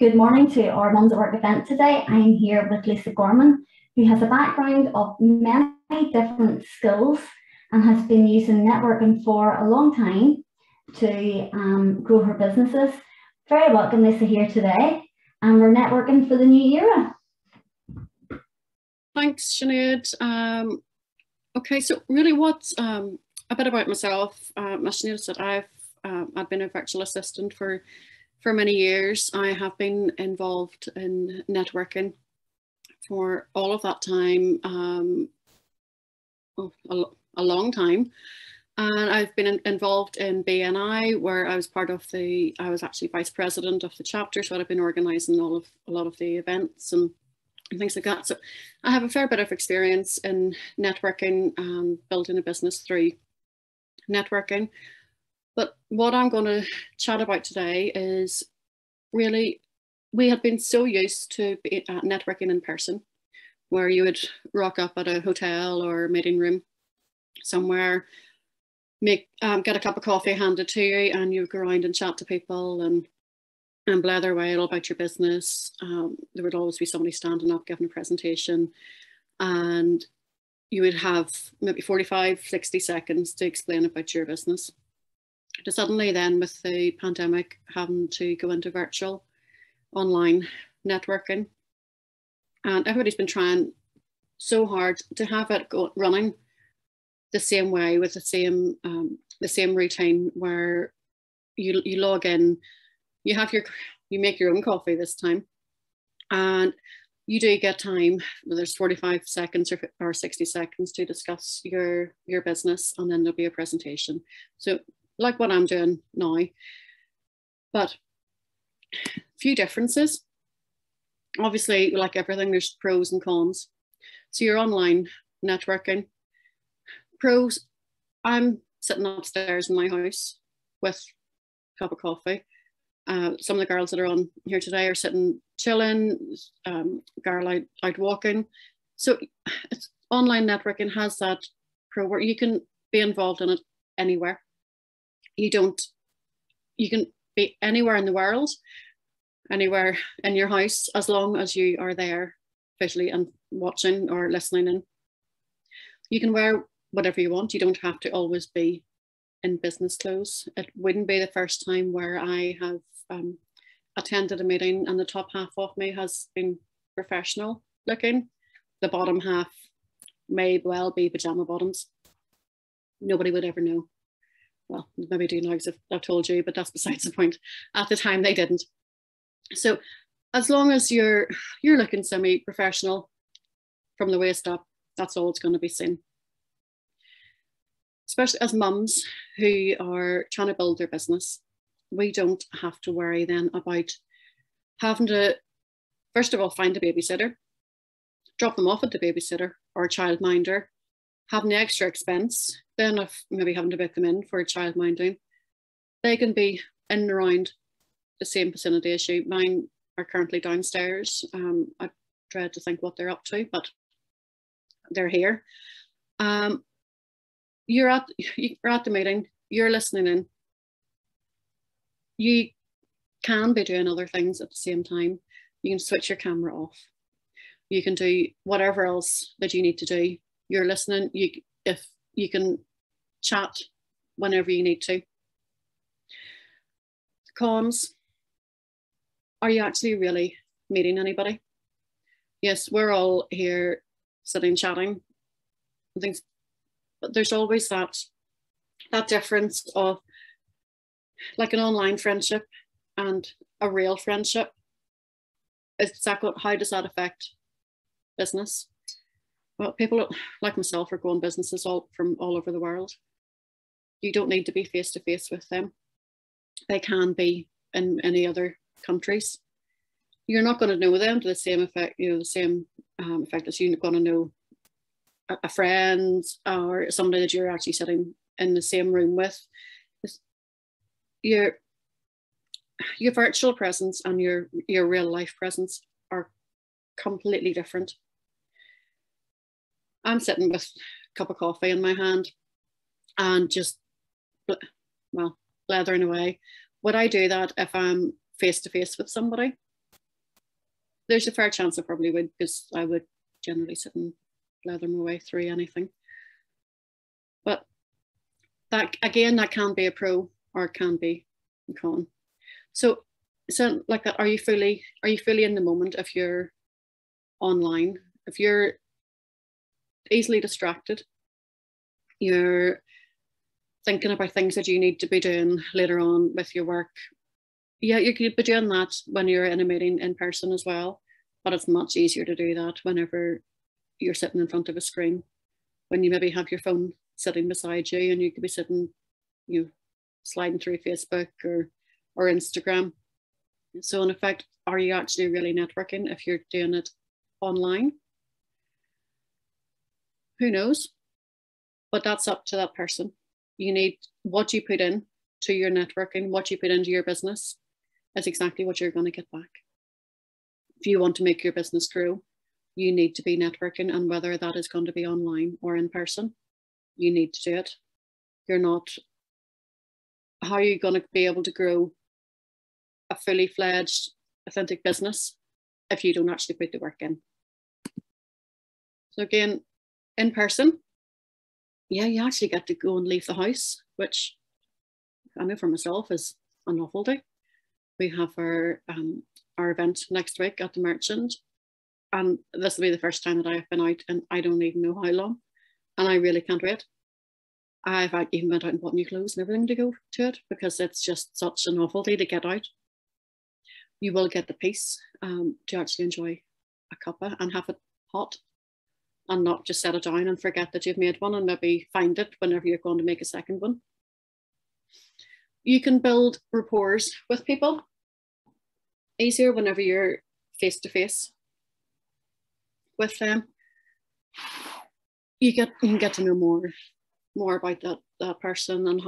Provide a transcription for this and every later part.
Good morning to our Mums at Work event today. I am here with Lisa Gorman, who has a background of many different skills and has been using networking for a long time to grow her businesses. Very welcome, Lisa, here today. And we're networking for the new era. Thanks, Sinead. Okay, so really what's a bit about myself. As Sinead said, I've been a virtual assistant for many years. I have been involved in networking for all of that time, a long time. And I've been involved in BNI, where I was I was actually vice president of the chapter, so I've been organising a lot of the events and things like that. So I have a fair bit of experience in networking and building a business through networking. But what I'm going to chat about today is really, we have been so used to networking in person, where you would rock up at a hotel or meeting room somewhere, get a cup of coffee handed to you, and you would go around and chat to people and blather away all about your business. There would always be somebody standing up giving a presentation, and you would have maybe 45, 60 seconds to explain about your business. To suddenly then, with the pandemic, having to go into virtual online networking, and everybody's been trying so hard to have it running the same way, with the same routine, where you log in, you make your own coffee this time, and you do get time. There's 45 seconds or 60 seconds to discuss your business, and then there'll be a presentation. So like what I'm doing now, but few differences. Obviously, like everything, there's pros and cons. So you're online networking. Pros, I'm sitting upstairs in my house with a cup of coffee. Some of the girls that are on here today are sitting chilling, girl out walking. So it's online networking has that pro where you can be involved in it anywhere. You can be anywhere in the world, anywhere in your house, as long as you are there visually and watching or listening in. You can wear whatever you want. You don't have to always be in business clothes. It wouldn't be the first time where I have attended a meeting and the top half of me has been professional looking. The bottom half may well be pajama bottoms. Nobody would ever know. Well, maybe do now because I've told you, but that's besides the point. At the time, they didn't. So as long as you're looking semi-professional from the waist up, that's all it's going to be seen. Especially as mums who are trying to build their business, we don't have to worry then about having to, first of all, find a babysitter, drop them off at the babysitter or a childminder, having the extra expense, then of maybe having to book them in for a child minding. They can be in and around the same vicinity as you. Mine are currently downstairs. I dread to think what they're up to, but they're here. You're at the meeting, you're listening in. You can be doing other things at the same time. You can switch your camera off. You can do whatever else that you need to do. You're listening. If you can chat whenever you need to. Cons, are you actually really meeting anybody? Yes, we're all here sitting chatting and things, but there's always that difference of like an online friendship and a real friendship. How does that affect business? Well, people like myself are growing businesses from all over the world. You don't need to be face to face with them. They can be in any other countries. You're not going to know them to the same effect, the same effect as you're going to know a friend or somebody that you're actually sitting in the same room with. Your virtual presence and your real life presence are completely different. I'm sitting with a cup of coffee in my hand and just, blathering away. Would I do that if I'm face to face with somebody? there's a fair chance I probably would, because I would generally sit and blather my way through anything. But that, again, that can be a pro or it can be a con. So like that, are you fully in the moment if you're online? If you're easily distracted, you're thinking about things that you need to be doing later on with your work. Yeah, you could be doing that when you're in a meeting in person as well, but it's much easier to do that whenever you're sitting in front of a screen, when you maybe have your phone sitting beside you and you could be sitting, you know, sliding through Facebook or Instagram. So in effect, are you actually really networking if you're doing it online? Who knows? But that's up to that person. You need, what you put in to your networking, what you put into your business is exactly what you're going to get back. If you want to make your business grow, you need to be networking, and whether that is going to be online or in person, you need to do it. You're not, how are you going to be able to grow a fully fledged, authentic business if you don't actually put the work in? So again, in person, yeah, you actually get to go and leave the house, which I know for myself is a novelty. We have our event next week at the Merchant, and this will be the first time that I've been out, and I don't even know how long, and I really can't wait. I've even went out and bought new clothes and everything to go to it, because it's just such a novelty to get out. You will get the peace to actually enjoy a cuppa and have it hot, and not just set it down and forget that you've made one, and maybe find it whenever you're going to make a second one. You can build rapport with people easier whenever you're face to face with them. You can get to know more about that person and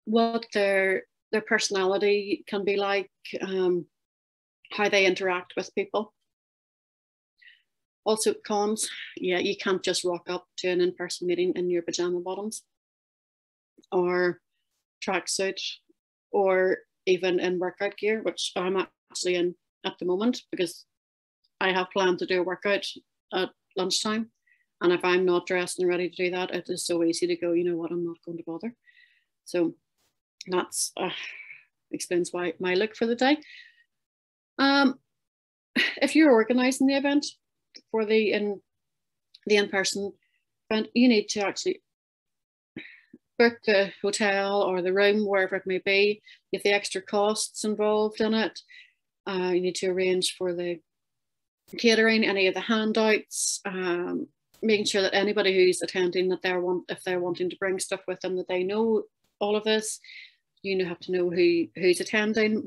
what their personality can be like, how they interact with people. Also, cons, yeah, you can't just rock up to an in-person meeting in your pajama bottoms or tracksuit, or even in workout gear, which I'm actually in at the moment, because I have planned to do a workout at lunchtime, and if I'm not dressed and ready to do that, it is so easy to go, you know what, I'm not going to bother. So that's explains why my look for the day. If you're organizing the event for the in-person event, you need to actually book the hotel or the room, wherever it may be. You have the extra costs involved in it. You need to arrange for the catering, any of the handouts, making sure that anybody who's attending, that if they're wanting to bring stuff with them, that they know all of this. You have to know who's attending,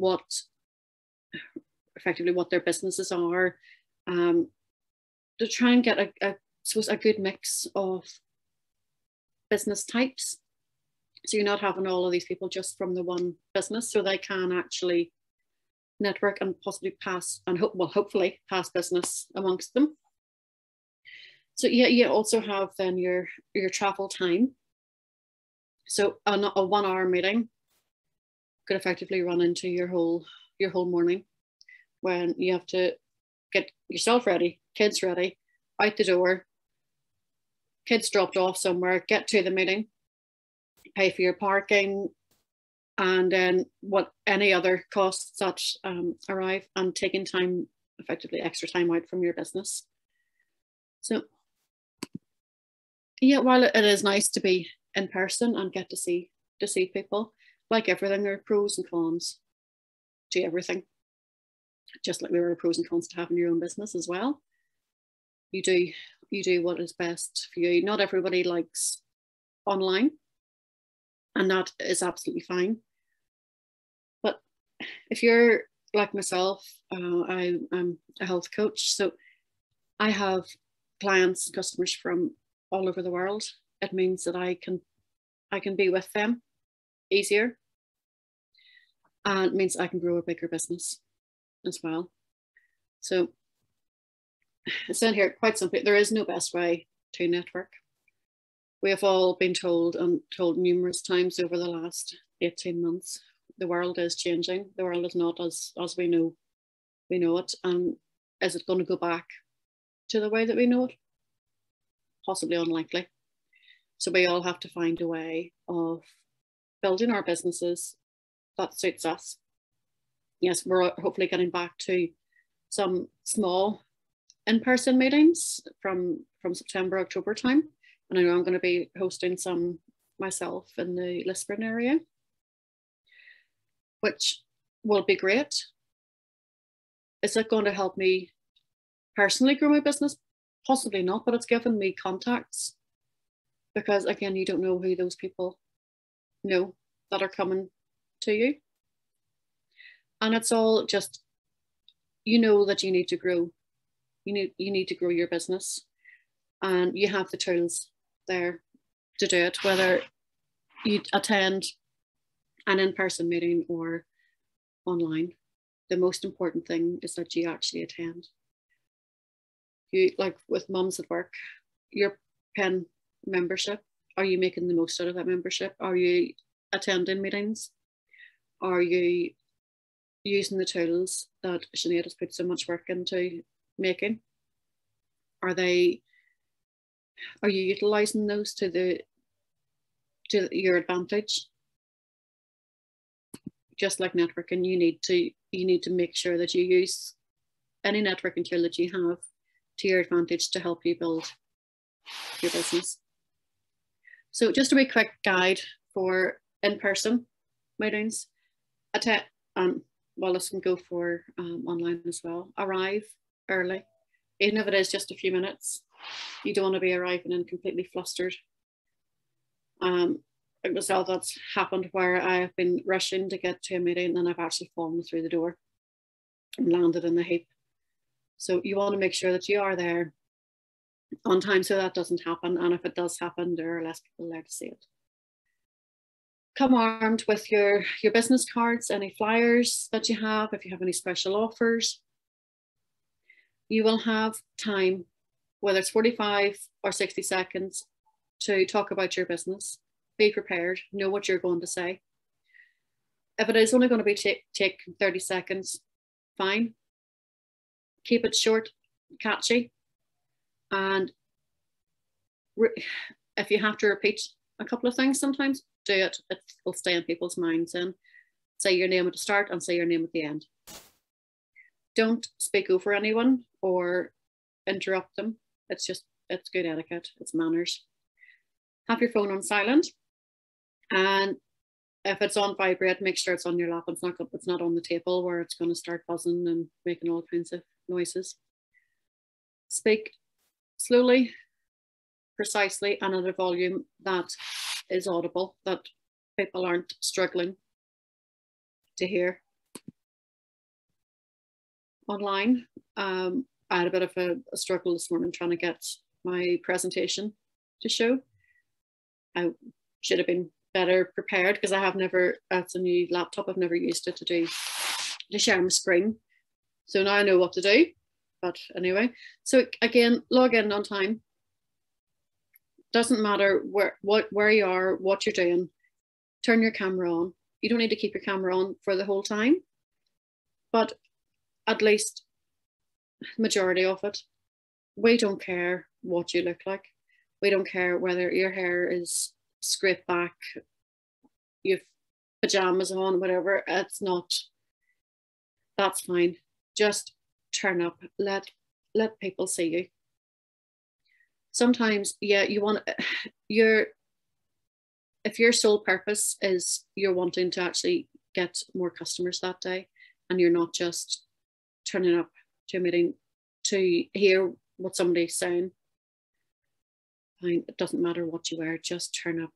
effectively what their businesses are, to try and get a good mix of business types. So you're not having all of these people just from the one business, so they can actually network and possibly hopefully pass business amongst them. So yeah, you also have then your travel time. So a 1 hour meeting could effectively run into your whole morning, when you have to get yourself ready, kids ready, out the door, kids dropped off somewhere, get to the meeting, pay for your parking, and then any other costs that arrive, and taking time, effectively extra time out from your business. So yeah, while it is nice to be in person and get to see people, like everything, there are pros and cons to everything. Just like there are pros and cons to having your own business as well. You do what is best for you. Not everybody likes online, and that is absolutely fine. But if you're like myself, I'm a health coach, so I have clients and customers from all over the world. It means that I can be with them easier, and it means I can grow a bigger business as well. So it's down here quite simply, there is no best way to network. We have all been told numerous times over the last 18 months, the world is changing. The world is not as we know we know it, and is it going to go back to the way that we know it? Possibly unlikely. So we all have to find a way of building our businesses that suits us. Yes, we're hopefully getting back to some small in-person meetings from September, October time. And I know I'm going to be hosting some myself in the Lisburn area, which will be great. Is it going to help me personally grow my business? Possibly not, but it's given me contacts, because again, you don't know who those people know that are coming to you. And it's all just, you know that you need to grow. You need to grow your business, and you have the tools there to do it, whether you attend an in-person meeting or online. The most important thing is that you actually attend. You, like with Mums at Work, your pen membership, are you making the most out of that membership? Are you attending meetings? Are you using the tools that Sinead has put so much work into making? Are you utilizing those to your advantage? Just like networking, you need to make sure that you use any networking tool that you have to your advantage to help you build your business. So just a wee quick guide for in-person meetings. Well, this can go for online as well. Arrive early, even if it is just a few minutes. You don't want to be arriving in completely flustered. Myself, that's happened where I have been rushing to get to a meeting and I've actually fallen through the door and landed in the heap. So you want to make sure that you are there on time so that doesn't happen. And if it does happen, there are less people there to see it. Come armed with your business cards, any flyers that you have, if you have any special offers. You will have time, whether it's 45 or 60 seconds, to talk about your business. Be prepared, know what you're going to say. If it is only going to be take 30 seconds, fine. Keep it short, catchy. And if you have to repeat a couple of things sometimes, do it. It will stay in people's minds. And say your name at the start and say your name at the end. Don't speak over anyone or interrupt them. It's good etiquette. It's manners. Have your phone on silent. And if it's on vibrate, make sure it's on your lap. It's not on the table where it's going to start buzzing and making all kinds of noises. Speak slowly, precisely, and at a volume that is audible, that people aren't struggling to hear. Online, I had a bit of a struggle this morning trying to get my presentation to show. I should have been better prepared because it's a new laptop, I've never used it to share my screen. So now I know what to do. But anyway, so again, log in on time. Doesn't matter where you are, what you're doing, turn your camera on. You don't need to keep your camera on for the whole time, but at least majority of it. We don't care what you look like. We don't care whether your hair is scraped back, you've pajamas on, whatever. That's fine. Just turn up. Let people see you. Sometimes, yeah, if your sole purpose is you're wanting to actually get more customers that day, and you're not just turning up to a meeting to hear what somebody's saying, fine. It doesn't matter what you wear, just turn up,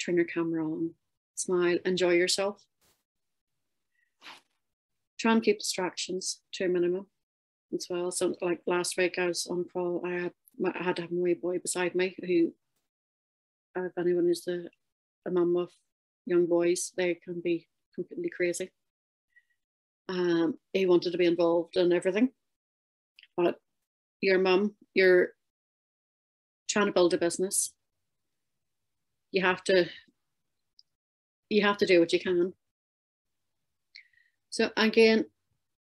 turn your camera on, smile, enjoy yourself. Try and keep distractions to a minimum as well. So like last week I was on call, I had to have my wee boy beside me who, if anyone is a mum of young boys, they can be completely crazy. He wanted to be involved in everything, but your mum, you're trying to build a business. You have to do what you can. So again,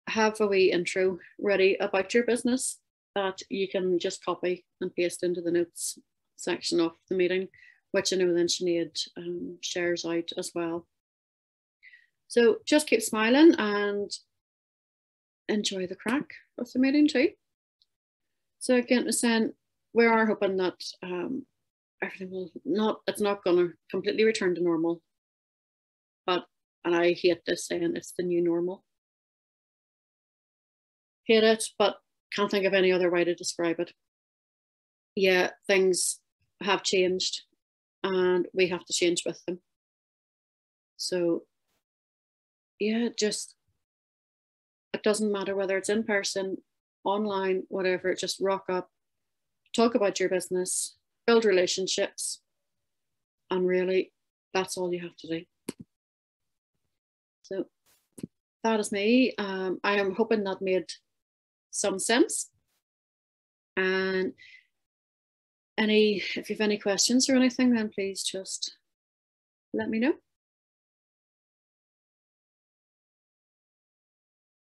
have a wee intro ready about your business that you can just copy and paste into the notes section of the meeting, which I know then Sinead shares out as well. So just keep smiling and enjoy the crack of the meeting too. So again, saying we are hoping that everything will it's not going to completely return to normal, but, and I hate this saying, it's the new normal. Hate it, but can't think of any other way to describe it. Yeah, things have changed and we have to change with them. So yeah, just, it doesn't matter whether it's in person, online, whatever, just rock up, talk about your business, build relationships, and really that's all you have to do. So that is me. I am hoping that made some sense. And if you have any questions or anything, then please just let me know.